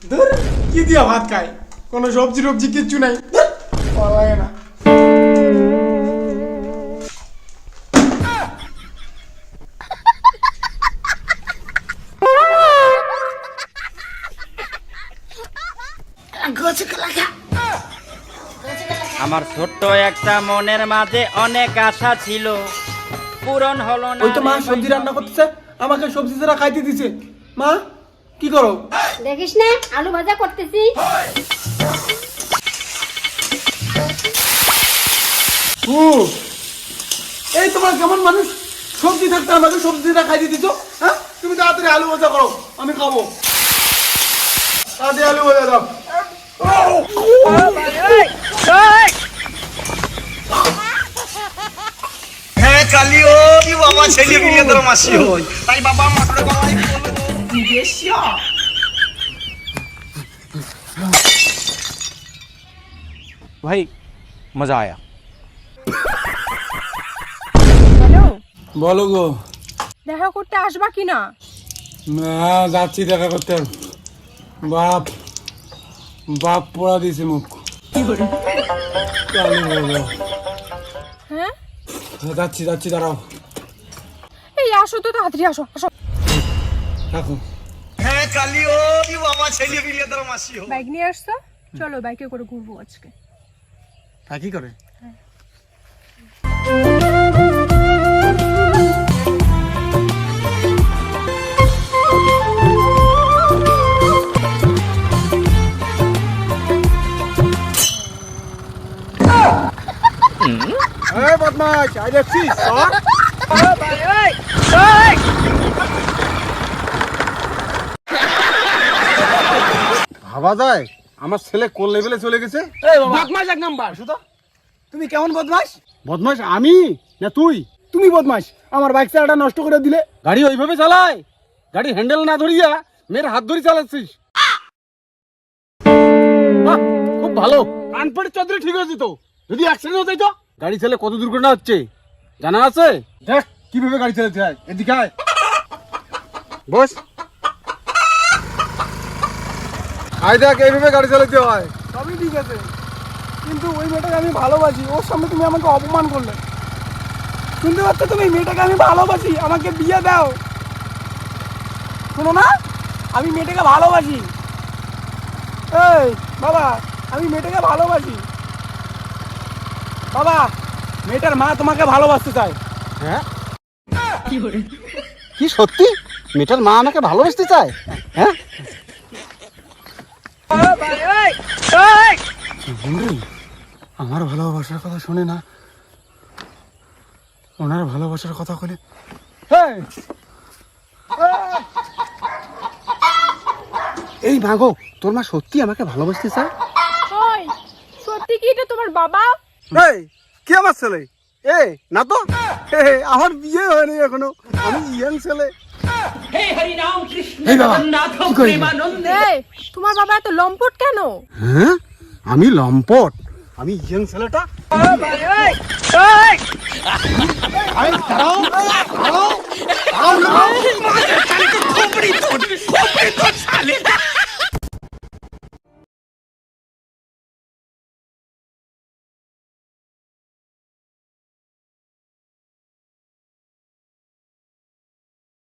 ধর কি দিয়া ভাত খায়, কোনো সবজি টবজি কিচ্ছু নাই, ভালো লাগে না। আমার ছোট্ট একটা মনের মাঝে অনেক আশা ছিল, পূরণ হলো না। ওই তো মা সবজি রান্না করতেছে, আমাকে সবজি ছাড়া খাইতে দিছে। মা কি করো? দেখিস না আলু ভাজা করতেছি। ও এই তোমার কেমন মানুষ, সবজি থাকতে আমাকে সবজিটা খাইতে দিছো? হ্যাঁ তুমি তাড়াতাড়ি আলু ভাজা করো, আমি খাবো। তাড়াতাড়ি আলু ভাজা দাও। হ্যাঁ কালিও কি বাবা ছেলে বিয়ে তোর মাসি হই তাই বাবা মাঠে গলাই বিদেশিয়া भाई मजा आया। হ্যালো, বলো গো। দেখা করতে আসবা কি না? না যাচ্ছি দেখা করতে। বাপ বাপ পোড়া দিয়েছে মুখ। আলু ভাজা। হ্যাঁ, যাচ্ছি যাচ্ছি, দাঁড়াও। এই আসো তো, তাড়াতাড়ি আসো আসো। রাখো। হ্যাঁ কালিও কি বাবা ছেলে বিয়ে তোর মাসি হই বাইক নিয়ে আসছো, চলো বাইকে করে ঘুরবো আজকে। তা কি করে? এই বদমাশ, আই দেখছিস? ভাবা যায় আমার ছেলে কোন লেভেলে চলে গেছে। বদমাশ এক নাম্বার। শুধু তুমি কেমন বদমাশ? বদমাশ আমি না তুই? তুমি বদমাশ, আমার বাইক চালাটা নষ্ট করে দিলে। গাড়ি ওইভাবে চালায়, গাড়ি হ্যান্ডেল না ধরিয়া মেয়ের হাত ধরে চালাচ্ছিস। বাহ, খুব ভালো, কানপাড়ি চৌধুরী ঠিক আছে তো। যদি অ্যাক্সিডেন্ট হতে তো গাড়ি চালে কত দুর্ঘটনা হচ্ছে জানা আছে? দেখ কিভাবে গাড়ি চালাতে হয়, এদিকে আয়। বস, আয় দেখ এইভাবে গাড়ি চালাতে হয়। সবই ঠিক আছে, কিন্তু ওই মেয়েটাকে আমি ভালোবাসি, ওর সামনে তুমি আমাকে অপমান করলে। শুনতে পাচ্ছ তুমি? মেয়েটাকে আমি ভালোবাসি, আমাকে বিয়ে দাও। শোনো না, আমি মেয়েটাকে ভালোবাসি। এই বাবা, আমি মেয়েটাকে ভালোবাসি। বাবা, মেয়েটার মা তোমাকে ভালোবাসতে চায়। হ্যাঁ কি সত্যি? মেয়েটার মা আমাকে ভালোবাসতে চায়? হ্যাঁ আমার ভালোবাসার কথা শুনে না, ওনার ভালোবাসার কথা বলে। এই মাগো, তোর মা সত্যি আমাকে ভালোবাসতে চায়? ওই সত্যি কি এটা তোমার বাবা? এই কি আমার ছেলে? এ না তো, আমার বিয়ে হয়নি এখনো, আমি ইয়াং ছেলে। এই বাবা, কি করিস? এই তোমার বাবা এত লম্পট কেন? হ্যাঁ আমি লম্পট, আমি ইয়াং ছেলেটা। আরে দাঁড়াও, দাঁড়াও, দাঁড়াও, দাঁড়াও।